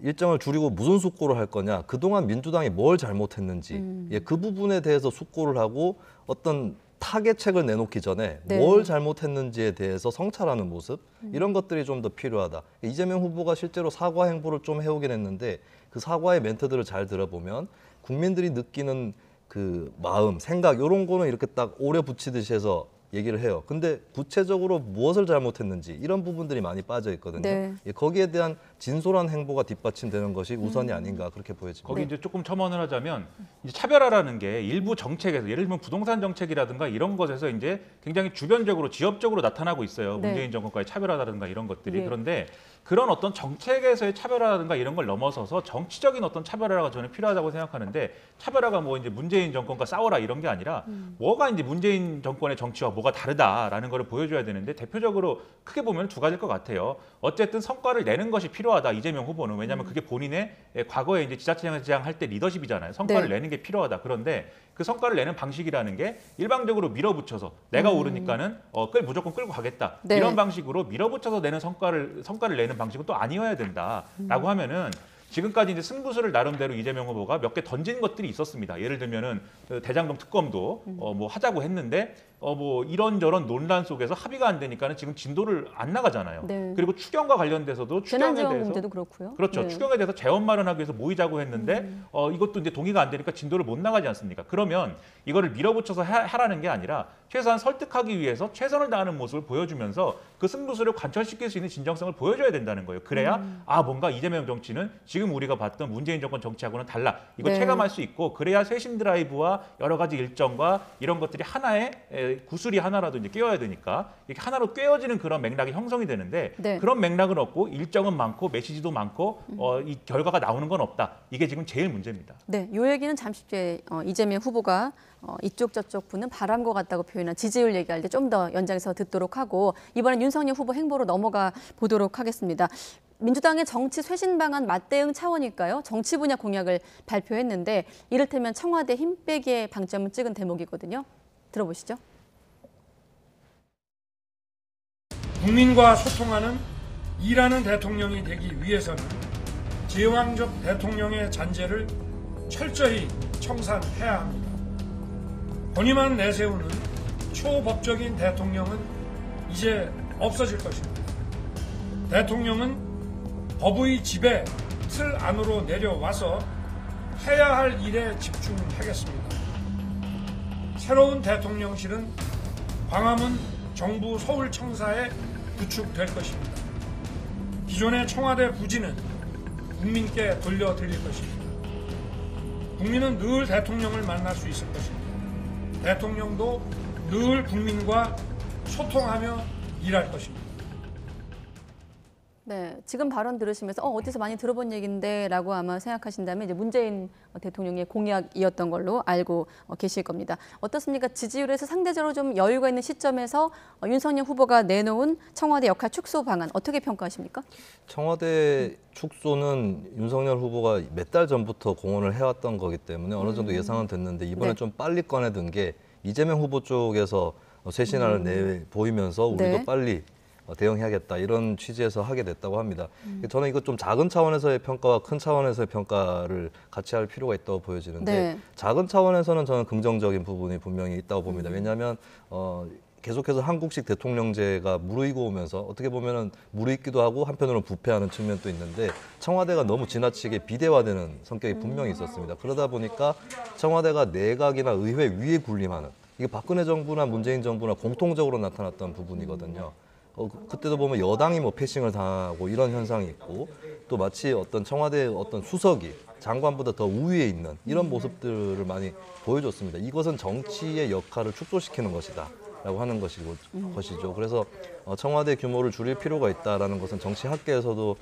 일정을 줄이고 무슨 숙고를 할 거냐 그동안 민주당이 뭘 잘못했는지 그 부분에 대해서 숙고를 하고 어떤 타개책을 내놓기 전에 네. 뭘 잘못했는지에 대해서 성찰하는 모습 이런 것들이 좀 더 필요하다. 이재명 후보가 실제로 사과 행보를 좀 해오긴 했는데 그 사과의 멘트들을 잘 들어보면 국민들이 느끼는 그 마음, 생각 이런 거는 이렇게 딱 오래 붙이듯이 해서 얘기를 해요. 근데 구체적으로 무엇을 잘못했는지 이런 부분들이 많이 빠져 있거든요. 네. 예, 거기에 대한 진솔한 행보가 뒷받침되는 것이 우선이 아닌가 그렇게 보여집니다. 거기 이제 조금 첨언을 하자면 이제 차별화라는 게 일부 정책에서 예를 들면 부동산 정책이라든가 이런 것에서 이제 굉장히 주변적으로 지역적으로 나타나고 있어요. 네. 문재인 정권과의 차별화라든가 이런 것들이. 네. 그런데 그런 어떤 정책에서의 차별화라든가 이런 걸 넘어서서 정치적인 어떤 차별화가 저는 필요하다고 생각하는데 차별화가 뭐 이제 문재인 정권과 싸워라 이런 게 아니라 뭐가 이제 문재인 정권의 정치와 뭐가 다르다라는 걸 보여줘야 되는데 대표적으로 크게 보면 두 가지일 것 같아요. 어쨌든 성과를 내는 것이 필요하다 이재명 후보는. 왜냐하면 그게 본인의 과거에 이제 지자체장 할 때 리더십이잖아요. 성과를 네. 내는 게 필요하다. 그런데 그 성과를 내는 방식이라는 게 일방적으로 밀어붙여서 내가 오르니까는 무조건 끌고 가겠다. 네. 이런 방식으로 밀어붙여서 내는 성과를 내는 방식은 또 아니어야 된다라고 하면은 지금까지 이제 승부수를 나름대로 이재명 후보가 몇 개 던진 것들이 있었습니다. 예를 들면은 대장동 특검도 뭐 하자고 했는데 뭐 이런저런 논란 속에서 합의가 안 되니까는 지금 진도를 안 나가잖아요. 네. 그리고 추경과 관련돼서도 추경에 재난지원 대해서 문제도 그렇고요. 그렇죠. 네. 추경에 대해서 재원 마련하기 위해서 모이자고 했는데 이것도 이제 동의가 안 되니까 진도를 못 나가지 않습니까? 그러면 이거를 밀어붙여서 하라는 게 아니라 최소한 설득하기 위해서 최선을 다하는 모습을 보여주면서 그 승부수를 관철시킬 수 있는 진정성을 보여줘야 된다는 거예요. 그래야 뭔가 이재명 정치는 지금 우리가 봤던 문재인 정권 정치하고는 달라. 이거 네. 체감할 수 있고 그래야 쇄신 드라이브와 여러 가지 일정과 이런 것들이 하나의 구슬이 하나라도 이제 꿰어야 되니까 이렇게 하나로 꿰어지는 그런 맥락이 형성이 되는데 네. 그런 맥락은 없고 일정은 많고 메시지도 많고 이 결과가 나오는 건 없다. 이게 지금 제일 문제입니다. 네, 이 얘기는 잠시 뒤에 이재명 후보가 이쪽 저쪽 부는 바람과 같다고 표현한 지지율 얘기할 때 좀 더 연장해서 듣도록 하고 이번엔 윤석열 후보 행보로 넘어가 보도록 하겠습니다. 민주당의 정치 쇄신 방안 맞대응 차원일까요? 정치 분야 공약을 발표했는데 이를테면 청와대 힘 빼기에 방점을 찍은 대목이거든요. 들어보시죠. 국민과 소통하는 일하는 대통령이 되기 위해서는 제왕적 대통령의 잔재를 철저히 청산해야 합니다. 권위만 내세우는 초법적인 대통령은 이제 없어질 것입니다. 대통령은 법의 지배 틀 안으로 내려와서 해야 할 일에 집중하겠습니다. 새로운 대통령실은 광화문 정부 서울청사에 구축될 것입니다. 기존의 청와대 부지는 국민께 돌려드릴 것입니다. 국민은 늘 대통령을 만날 수 있을 것입니다. 대통령도 늘 국민과 소통하며 일할 것입니다. 네, 지금 발언 들으시면서 어디서 많이 들어본 얘기인데 라고 아마 생각하신다면 이제 문재인 대통령의 공약이었던 걸로 알고 계실 겁니다. 어떻습니까? 지지율에서 상대적으로 좀 여유가 있는 시점에서 윤석열 후보가 내놓은 청와대 역할 축소 방안 어떻게 평가하십니까? 청와대 축소는 윤석열 후보가 몇 달 전부터 공언을 해왔던 거기 때문에 어느 정도 예상은 됐는데 이번에 네. 좀 빨리 꺼내든 게 이재명 후보 쪽에서 쇄신안을 내보이면서 우리도 네. 빨리 대응해야겠다 이런 취지에서 하게 됐다고 합니다. 저는 이거 좀 작은 차원에서의 평가와 큰 차원에서의 평가를 같이 할 필요가 있다고 보여지는데 네. 작은 차원에서는 저는 긍정적인 부분이 분명히 있다고 봅니다. 왜냐하면 계속해서 한국식 대통령제가 무르익어 오면서 어떻게 보면은 무르익기도 하고 한편으로는 부패하는 측면도 있는데 청와대가 너무 지나치게 비대화되는 성격이 분명히 있었습니다. 그러다 보니까 청와대가 내각이나 의회 위에 군림하는 이게 박근혜 정부나 문재인 정부나 공통적으로 나타났던 부분이거든요. 그때도 보면 여당이 뭐 패싱을 당하고 이런 현상이 있고 또 마치 어떤 청와대 어떤 수석이 장관보다 더 우위에 있는 이런 모습들을 많이 보여줬습니다. 이것은 정치의 역할을 축소시키는 것이다. 라고 하는 것이죠. 그래서 청와대 규모를 줄일 필요가 있다라는 것은 정치학계에서도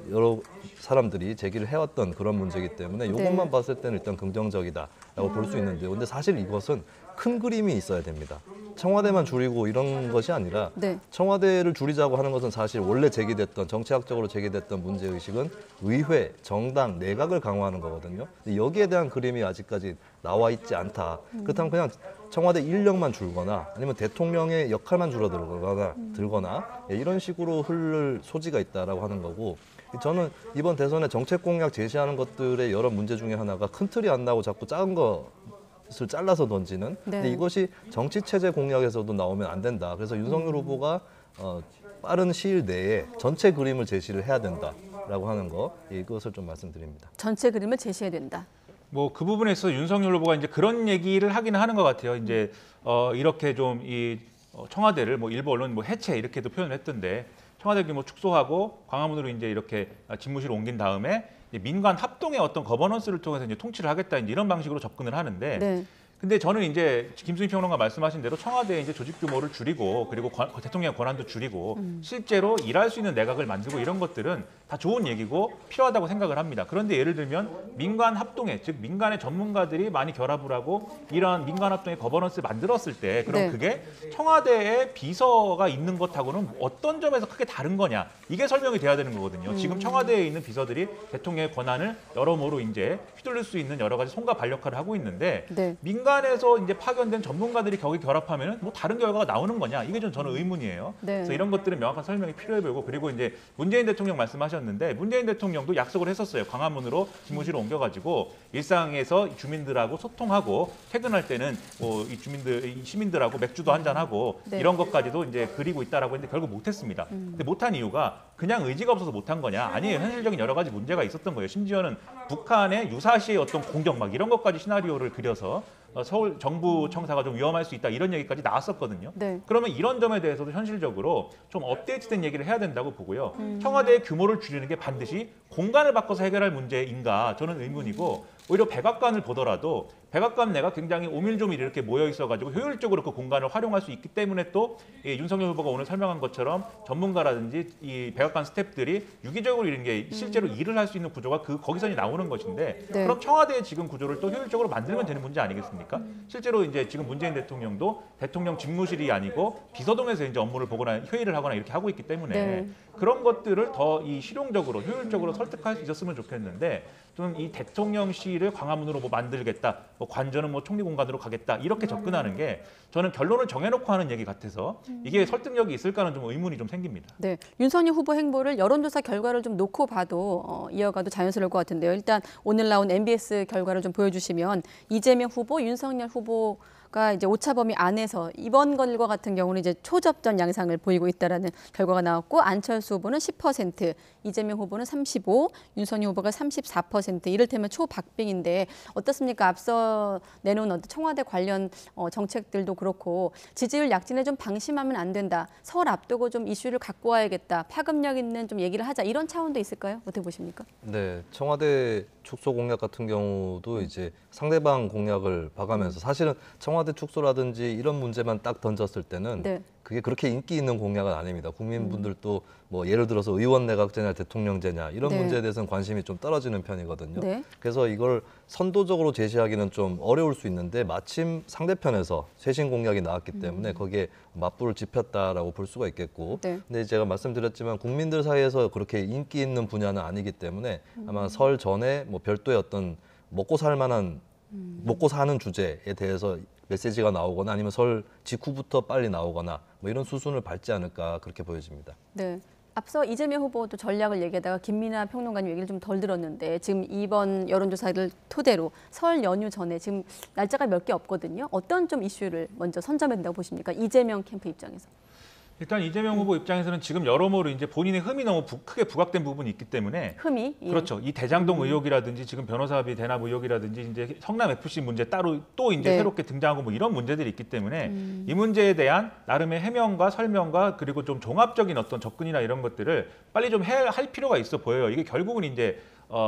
여러 사람들이 제기를 해왔던 그런 문제이기 때문에 이것만 네. 봤을 때는 일단 긍정적이다라고 볼 수 있는데요. 근데 사실 이것은 큰 그림이 있어야 됩니다. 청와대만 줄이고 이런 것이 아니라 네. 청와대를 줄이자고 하는 것은 사실 원래 제기됐던 정치학적으로 제기됐던 문제의식은 의회, 정당, 내각을 강화하는 거거든요. 근데 여기에 대한 그림이 아직까지 나와 있지 않다. 그렇다면 그냥 청와대 인력만 줄거나 아니면 대통령의 역할만 줄어들거나 이런 식으로 흐를 소지가 있다라고 하는 거고 저는 이번 대선에 정책 공약 제시하는 것들의 여러 문제 중에 하나가 큰 틀이 안 나고 자꾸 작은 것을 잘라서 던지는 근데 네. 이것이 정치 체제 공약에서도 나오면 안 된다. 그래서 윤석열 후보가 빠른 시일 내에 전체 그림을 제시를 해야 된다라고 하는 거 이것을 좀 말씀드립니다. 전체 그림을 제시해야 된다. 뭐 그 부분에서 윤석열 후보가 이제 그런 얘기를 하긴 하는 것 같아요. 이제 이렇게 좀 이 청와대를 뭐 일부 언론 뭐 해체 이렇게도 표현을 했던데 청와대 규모 축소하고 광화문으로 이제 이렇게 집무실을 옮긴 다음에 이제 민관 합동의 어떤 거버넌스를 통해서 이제 통치를 하겠다 이제 이런 방식으로 접근을 하는데. 네. 근데 저는 이제 김수희 평론가 말씀하신 대로 청와대의 이제 조직 규모를 줄이고 그리고 대통령의 권한도 줄이고 실제로 일할 수 있는 내각을 만들고 이런 것들은 다 좋은 얘기고 필요하다고 생각을 합니다. 그런데 예를 들면 민관 합동회, 즉 민간의 전문가들이 많이 결합을 하고 이러한 민관 합동의 거버넌스를 만들었을 때 그럼 네. 그게 청와대에 비서가 있는 것하고는 어떤 점에서 크게 다른 거냐 이게 설명이 돼야 되는 거거든요. 지금 청와대에 있는 비서들이 대통령의 권한을 여러모로 이제 휘둘릴 수 있는 여러 가지 손과 발 역할을 하고 있는데 네. 민간에서 이제 파견된 전문가들이 거기 결합하면은 뭐 다른 결과가 나오는 거냐 이게 저는 의문이에요. 네. 그래서 이런 것들은 명확한 설명이 필요해 보이고 그리고 이제 문재인 대통령 말씀하셨는데 문재인 대통령도 약속을 했었어요. 광화문으로 집무실을 옮겨가지고 일상에서 주민들하고 소통하고 퇴근할 때는 이 시민들하고 맥주도 한잔 하고 네. 이런 것까지도 이제 그리고 있다라고 했는데 결국 못했습니다. 근데 못한 이유가 그냥 의지가 없어서 못한 거냐? 아니에요. 현실적인 여러 가지 문제가 있었던 거예요. 심지어는 북한의 유사시의 어떤 공격 막 이런 것까지 시나리오를 그려서 서울 정부 청사가 좀 위험할 수 있다 이런 얘기까지 나왔었거든요. 네. 그러면 이런 점에 대해서도 현실적으로 좀 업데이트된 얘기를 해야 된다고 보고요. 청와대의 규모를 줄이는 게 반드시 공간을 바꿔서 해결할 문제인가 저는 의문이고 오히려 백악관을 보더라도 백악관 내가 굉장히 오밀조밀 이렇게 모여 있어가지고 효율적으로 그 공간을 활용할 수 있기 때문에 또 윤석열 후보가 오늘 설명한 것처럼 전문가라든지 이 백악관 스태프들이 유기적으로 이런 게 실제로 일을 할 수 있는 구조가 거기서 나오는 것인데 네. 그럼 청와대의 지금 구조를 또 효율적으로 만들면 되는 문제 아니겠습니까? 실제로 이제 지금 문재인 대통령도 대통령 집무실이 아니고 비서동에서 이제 업무를 보거나 회의를 하거나 이렇게 하고 있기 때문에 네. 그런 것들을 더 이 실용적으로 효율적으로 설득할 수 있었으면 좋겠는데 좀 이 대통령실을 광화문으로 뭐 만들겠다, 뭐 관저는 뭐 총리 공간으로 가겠다 이렇게 접근하는 게 저는 결론을 정해놓고 하는 얘기 같아서 이게 설득력이 있을까는 좀 의문이 좀 생깁니다. 네, 윤석열 후보 행보를 여론조사 결과를 좀 놓고 봐도 이어가도 자연스러울 것 같은데요. 일단 오늘 나온 MBS 결과를 좀 보여주시면 이재명 후보, 윤석열 후보가 이제 오차 범위 안에서 이번 것과 같은 경우는 이제 초접전 양상을 보이고 있다라는 결과가 나왔고 안철수 후보는 10%, 이재명 후보는 35%, 윤석열 후보가 34%, 이를테면 초박빙인데 어떻습니까? 앞서 내놓은 어떤 청와대 관련 정책들도 그렇고 지지율 약진에 좀 방심하면 안 된다. 설 앞두고 좀 이슈를 갖고 와야겠다. 파급력 있는 좀 얘기를 하자. 이런 차원도 있을까요? 어떻게 보십니까? 네, 청와대 축소 공약 같은 경우도 이제 상대방 공약을 봐가면서 사실은 청와대 축소라든지 이런 문제만 딱 던졌을 때는 네. 그게 그렇게 인기 있는 공약은 아닙니다. 국민분들도 뭐 예를 들어서 의원 내각제냐 대통령제냐 이런 네. 문제에 대해서는 관심이 좀 떨어지는 편이거든요. 네. 그래서 이걸 선도적으로 제시하기는 좀 어려울 수 있는데 마침 상대편에서 쇄신 공약이 나왔기 때문에 거기에 맞불을 짚었다라고 볼 수가 있겠고 네. 근데 제가 말씀드렸지만 국민들 사이에서 그렇게 인기 있는 분야는 아니기 때문에 아마 설 전에 뭐 별도의 어떤 먹고 살 만한 먹고 사는 주제에 대해서 메시지가 나오거나 아니면 설 직후부터 빨리 나오거나 뭐 이런 수순을 밟지 않을까 그렇게 보여집니다. 네. 앞서 이재명 후보도 전략을 얘기하다가 김민아 평론가님 얘기를 좀 덜 들었는데 지금 이번 여론조사를 토대로 설 연휴 전에 지금 날짜가 몇 개 없거든요. 어떤 좀 이슈를 먼저 선점해야 된다고 보십니까? 이재명 캠프 입장에서. 일단 이재명 후보 입장에서는 지금 여러모로 이제 본인의 흠이 너무 크게 부각된 부분이 있기 때문에 흠이? 예. 그렇죠. 이 대장동 의혹이라든지 지금 변호사비 대납 의혹이라든지 이제 성남 FC 문제 따로 또 이제 네. 새롭게 등장하고 뭐 이런 문제들이 있기 때문에 이 문제에 대한 나름의 해명과 설명과 그리고 좀 종합적인 어떤 접근이나 이런 것들을 빨리 좀 할 필요가 있어 보여요. 이게 결국은 이제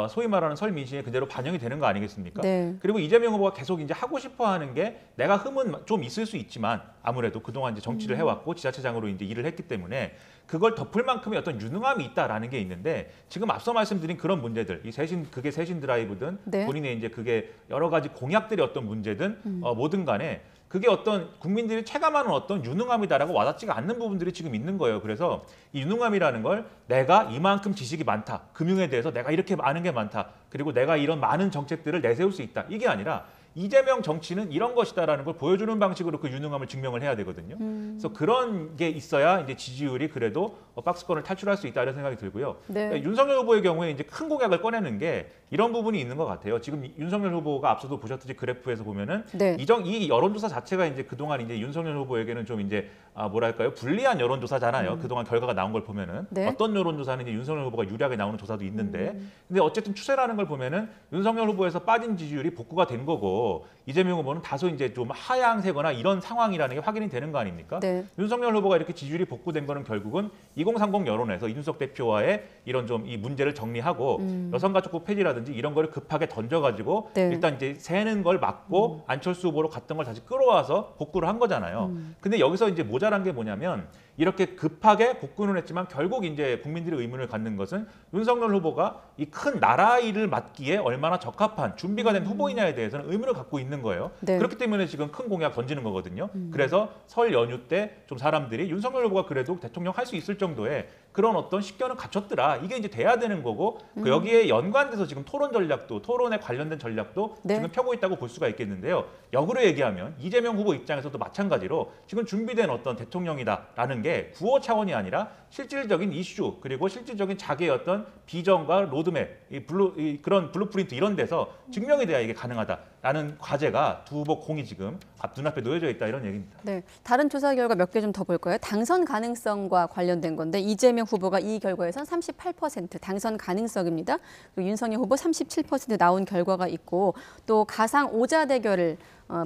소위 말하는 설 민심에 그대로 반영이 되는 거 아니겠습니까? 네. 그리고 이재명 후보가 계속 이제 하고 싶어 하는 게 내가 흠은 좀 있을 수 있지만 아무래도 그동안 이제 정치를 해왔고 지자체장으로 이제 일을 했기 때문에 그걸 덮을 만큼의 어떤 유능함이 있다라는 게 있는데 지금 앞서 말씀드린 그런 문제들, 그게 세신 드라이브든 네. 본인의 이제 그게 여러 가지 공약들의 어떤 문제든 뭐든 간에 그게 어떤 국민들이 체감하는 어떤 유능함이다라고 와닿지가 않는 부분들이 지금 있는 거예요. 그래서 이 유능함이라는 걸 내가 이만큼 지식이 많다. 금융에 대해서 내가 이렇게 아는 게 많다. 그리고 내가 이런 많은 정책들을 내세울 수 있다. 이게 아니라 이재명 정치는 이런 것이다라는 걸 보여주는 방식으로 그 유능함을 증명을 해야 되거든요. 그래서 그런 게 있어야 이제 지지율이 그래도 박스권을 탈출할 수 있다 이런 생각이 들고요. 네. 그러니까 윤석열 후보의 경우에 이제 큰 공약을 꺼내는 게 이런 부분이 있는 것 같아요. 지금 윤석열 후보가 앞서도 보셨듯이 그래프에서 보면은 네. 이 여론조사 자체가 이제 그동안 이제 윤석열 후보에게는 좀 이제 뭐랄까요 불리한 여론조사잖아요. 그동안 결과가 나온 걸 보면은 네. 어떤 여론조사는 이제 윤석열 후보가 유리하게 나오는 조사도 있는데 근데 어쨌든 추세라는 걸 보면은 윤석열 후보에서 빠진 지지율이 복구가 된 거고. 봐도 이재명 후보는 다소 이제 좀 하향세거나 이런 상황이라는 게 확인이 되는 거 아닙니까? 네. 윤석열 후보가 이렇게 지지율이 복구된 거는 결국은 2030 여론에서 이준석 대표와의 이런 좀 이 문제를 정리하고 여성가족부 폐지라든지 이런 거를 급하게 던져가지고 네. 일단 이제 새는 걸 막고 안철수 후보로 갔던 걸 다시 끌어와서 복구를 한 거잖아요. 근데 여기서 이제 모자란 게 뭐냐면 이렇게 급하게 복구는 했지만 결국 이제 국민들이 의문을 갖는 것은 윤석열 후보가 이 큰 나라 일을 맡기에 얼마나 적합한 준비가 된 후보이냐에 대해서는 의문을 갖고 있는 거예요. 네. 그렇기 때문에 지금 큰 공약 던지는 거거든요. 그래서 설 연휴 때 좀 사람들이 윤석열 후보가 그래도 대통령 할 수 있을 정도의 그런 어떤 식견은 갖췄더라. 이게 이제 돼야 되는 거고 그 여기에 연관돼서 지금 토론 전략도 토론에 관련된 전략도 네. 지금 펴고 있다고 볼 수가 있겠는데요. 역으로 얘기하면 이재명 후보 입장에서도 마찬가지로 지금 준비된 어떤 대통령이다라는 게 구호 차원이 아니라 실질적인 이슈 그리고 실질적인 자기의 어떤 비전과 로드맵, 그런 블루프린트 이런 데서 증명이 돼야 이게 가능하다라는 과제가 두 후보 공이 지금 눈앞에 놓여져 있다 이런 얘기입니다. 네, 다른 조사 결과 몇 개 좀 더 볼까요? 당선 가능성과 관련된 건데 이재명 후보가 이 결과에선 38% 당선 가능성입니다. 그리고 윤석열 후보 37% 나온 결과가 있고 또 가상 오자 대결을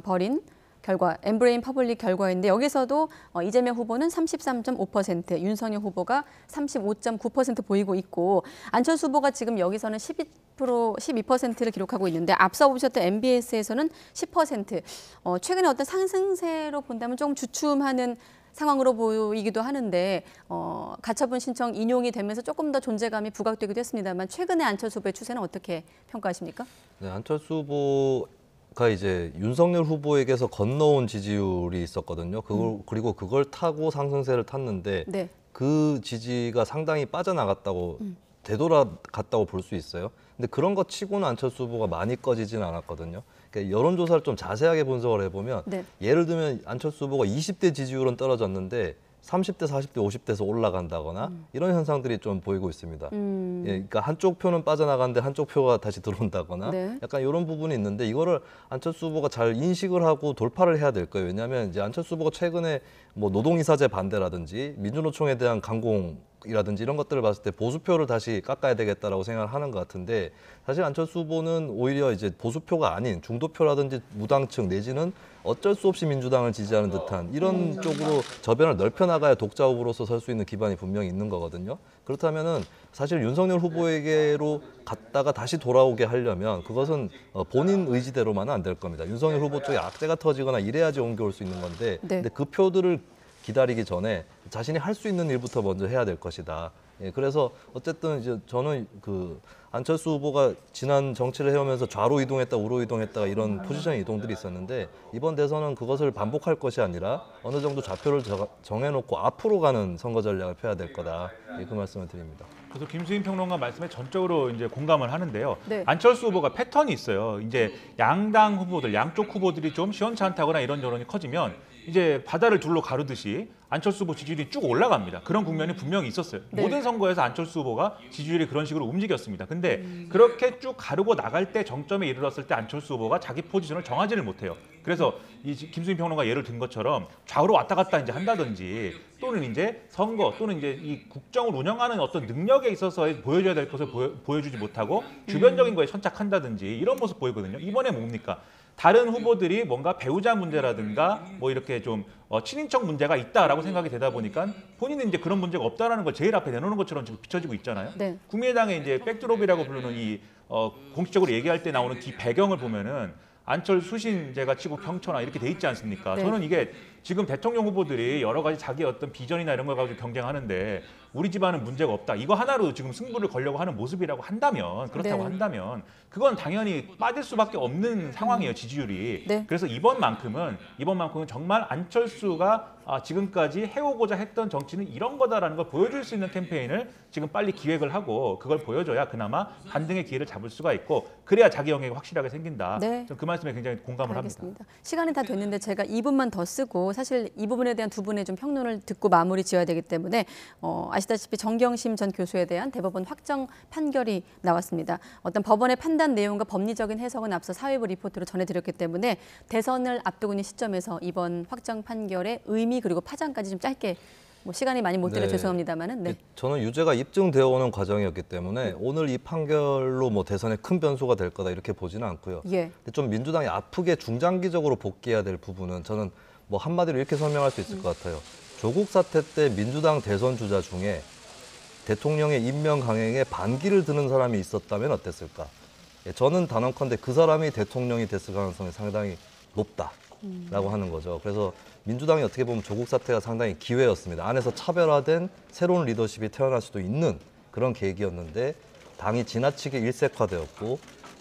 벌인 결과 엠브레인 퍼블릭 결과인데 여기서도 이재명 후보는 33.5%, 윤석열 후보가 35.9% 보이고 있고 안철수 후보가 지금 여기서는 12%를 기록하고 있는데 앞서 보셨던 MBS에서는 10%. 최근에 어떤 상승세로 본다면 조금 주춤하는 상황으로 보이기도 하는데 가처분 신청 인용이 되면서 조금 더 존재감이 부각되기도 했습니다만 최근에 안철수 후보의 추세는 어떻게 평가하십니까? 네, 안철수 후보가 이제 윤석열 후보에게서 건너온 지지율이 있었거든요. 그리고 그걸 타고 상승세를 탔는데 네. 그 지지가 상당히 빠져나갔다고 되돌아갔다고 볼 수 있어요. 근데 그런 것 치고는 안철수 후보가 많이 꺼지지는 않았거든요. 그러니까 여론조사를 좀 자세하게 분석을 해보면 네. 예를 들면 안철수 후보가 20대 지지율은 떨어졌는데 30대, 40대, 50대에서 올라간다거나 이런 현상들이 좀 보이고 있습니다. 예, 그러니까 한쪽 표는 빠져나가는데 한쪽 표가 다시 들어온다거나 네. 약간 이런 부분이 있는데 이거를 안철수 후보가 잘 인식을 하고 돌파를 해야 될 거예요. 왜냐하면 이제 안철수 후보가 최근에 뭐 노동이사제 반대라든지 민주노총에 대한 강공이라든지 이런 것들을 봤을 때 보수표를 다시 깎아야 되겠다라고 생각을 하는 것 같은데 사실 안철수 후보는 오히려 이제 보수표가 아닌 중도표라든지 무당층 내지는 어쩔 수 없이 민주당을 지지하는 듯한 이런 쪽으로 저변을 넓혀나가야 독자 후보로서 설 수 있는 기반이 분명히 있는 거거든요. 그렇다면은 사실 윤석열 후보에게로 갔다가 다시 돌아오게 하려면 그것은 본인 의지대로만은 안 될 겁니다. 윤석열 후보 쪽에 악재가 터지거나 이래야지 옮겨올 수 있는 건데 네. 근데 그 표들을 기다리기 전에 자신이 할 수 있는 일부터 먼저 해야 될 것이다. 예, 그래서 어쨌든 이제 저는 그 안철수 후보가 지난 정치를 해오면서 좌로 이동했다, 우로 이동했다가 이런 포지션 이동들이 있었는데 이번 대선은 그것을 반복할 것이 아니라 어느 정도 좌표를 정해놓고 앞으로 가는 선거 전략을 펴야 될 거다. 예, 그 말씀을 드립니다. 그래서 김수인 평론가 말씀에 전적으로 이제 공감을 하는데요. 네. 안철수 후보가 패턴이 있어요. 이제 양당 후보들, 양쪽 후보들이 좀 시원찮다거나 이런 여론이 커지면 이제 바다를 둘로 가르듯이 안철수 후보 지지율이 쭉 올라갑니다. 그런 국면이 분명히 있었어요. 네. 모든 선거에서 안철수 후보가 지지율이 그런 식으로 움직였습니다. 근데 그렇게 쭉 가르고 나갈 때 정점에 이르렀을 때 안철수 후보가 자기 포지션을 정하지를 못해요. 그래서 이 김수인 평론가 예를 든 것처럼 좌우로 왔다 갔다 이제 한다든지 또는 이제 선거 또는 이제 이 국정을 운영하는 어떤 능력에 있어서 보여줘야 될 것을 보여주지 못하고 주변적인 거에 선착한다든지 이런 모습 보이거든요. 이번에 뭡니까? 다른 후보들이 뭔가 배우자 문제라든가 뭐 이렇게 좀 친인척 문제가 있다라고 생각이 되다 보니까 본인은 이제 그런 문제가 없다라는 걸 제일 앞에 내놓는 것처럼 지금 비춰지고 있잖아요. 네. 국민의당의 이제 백드롭이라고 부르는 이 공식적으로 얘기할 때 나오는 기 배경을 보면은 안철수 신제가 치고 평천하 이렇게 돼 있지 않습니까? 네. 저는 이게 지금 대통령 후보들이 여러 가지 자기 어떤 비전이나 이런 걸 가지고 경쟁하는데 우리 집안은 문제가 없다. 이거 하나로 지금 승부를 걸려고 하는 모습이라고 한다면 그렇다고 네. 한다면 그건 당연히 빠질 수밖에 없는 상황이에요. 지지율이. 네. 그래서 이번만큼은 정말 안철수가 지금까지 해오고자 했던 정치는 이런 거다라는 걸 보여줄 수 있는 캠페인을 지금 빨리 기획을 하고 그걸 보여줘야 그나마 반등의 기회를 잡을 수가 있고 그래야 자기 영역이 확실하게 생긴다. 네. 그 말씀에 굉장히 공감을 알겠습니다. 합니다. 시간이 다 됐는데 제가 2분만 더 쓰고 사실 이 부분에 대한 두 분의 좀 평론을 듣고 마무리 지어야 되기 때문에 아시다시피 정경심 전 교수에 대한 대법원 확정 판결이 나왔습니다. 어떤 법원의 판단 내용과 법리적인 해석은 앞서 사회부 리포트로 전해드렸기 때문에 대선을 앞두고 있는 시점에서 이번 확정 판결의 의미 그리고 파장까지 좀 짧게 뭐 시간이 많이 못 들려 네. 죄송합니다만은. 네. 저는 유죄가 입증되어 오는 과정이었기 때문에 오늘 이 판결로 뭐 대선에 큰 변수가 될 거다 이렇게 보지는 않고요. 예. 근데 좀 민주당이 아프게 중장기적으로 복귀해야 될 부분은 저는 뭐 한마디로 이렇게 설명할 수 있을 것 같아요. 조국 사태 때 민주당 대선 주자 중에 대통령의 임명 강행에 반기를 드는 사람이 있었다면 어땠을까? 저는 단언컨대 그 사람이 대통령이 됐을 가능성이 상당히 높다라고 하는 거죠. 그래서 민주당이 어떻게 보면 조국 사태가 상당히 기회였습니다. 안에서 차별화된 새로운 리더십이 태어날 수도 있는 그런 계기였는데 당이 지나치게 일색화되었고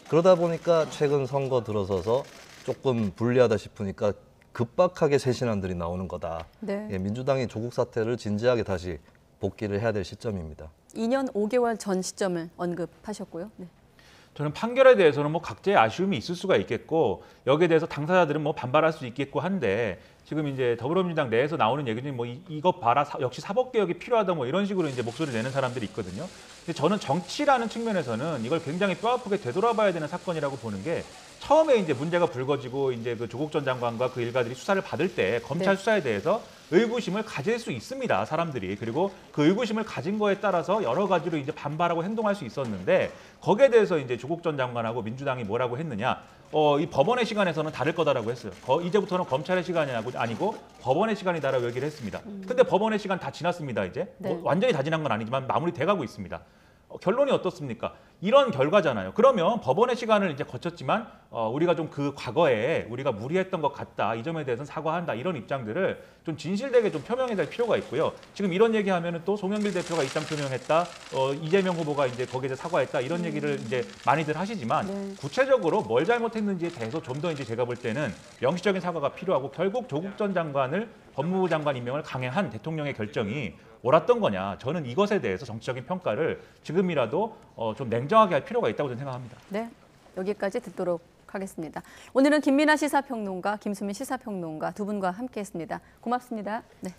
그러다 보니까 최근 선거 들어서서 조금 불리하다 싶으니까 급박하게 새 신안들이 나오는 거다. 네. 민주당이 조국 사태를 진지하게 다시 복귀를 해야 될 시점입니다. 2년 5개월 전 시점을 언급하셨고요. 네. 저는 판결에 대해서는 뭐 각자의 아쉬움이 있을 수가 있겠고 여기에 대해서 당사자들은 뭐 반발할 수 있겠고 한데 지금 이제 더불어민주당 내에서 나오는 얘기는 뭐 이거 봐라 역시 사법개혁이 필요하다 뭐 이런 식으로 이제 목소리를 내는 사람들이 있거든요. 근데 저는 정치라는 측면에서는 이걸 굉장히 뼈아프게 되돌아봐야 되는 사건이라고 보는 게 처음에 이제 문제가 불거지고 이제 그 조국 전 장관과 그 일가들이 수사를 받을 때 검찰 수사에 대해서 의구심을 가질 수 있습니다, 사람들이. 그리고 그 의구심을 가진 거에 따라서 여러 가지로 이제 반발하고 행동할 수 있었는데 거기에 대해서 이제 조국 전 장관하고 민주당이 뭐라고 했느냐? 이 법원의 시간에서는 다를 거다라고 했어요. 이제부터는 검찰의 시간이 아니고 법원의 시간이다라고 얘기를 했습니다. 근데 법원의 시간 다 지났습니다, 이제. 네. 뭐 완전히 다 지난 건 아니지만 마무리돼 가고 있습니다. 결론이 어떻습니까? 이런 결과잖아요. 그러면 법원의 시간을 이제 거쳤지만 우리가 좀 그 과거에 우리가 무리했던 것 같다. 이 점에 대해서는 사과한다. 이런 입장들을 좀 진실되게 좀 표명해야 될 필요가 있고요. 지금 이런 얘기하면은 또 송영길 대표가 입장 표명했다. 이재명 후보가 이제 거기에 대해 사과했다. 이런 얘기를 이제 많이들 하시지만 구체적으로 뭘 잘못했는지에 대해서 좀 더 이제 제가 볼 때는 명시적인 사과가 필요하고 결국 조국 전 장관을 법무부 장관 임명을 강행한 대통령의 결정이 옳았던 거냐. 저는 이것에 대해서 정치적인 평가를 지금이라도 좀 냉정하게 할 필요가 있다고 저는 생각합니다. 네, 여기까지 듣도록 하겠습니다. 오늘은 김민아 시사평론가, 김수민 시사평론가 두 분과 함께했습니다. 고맙습니다. 네.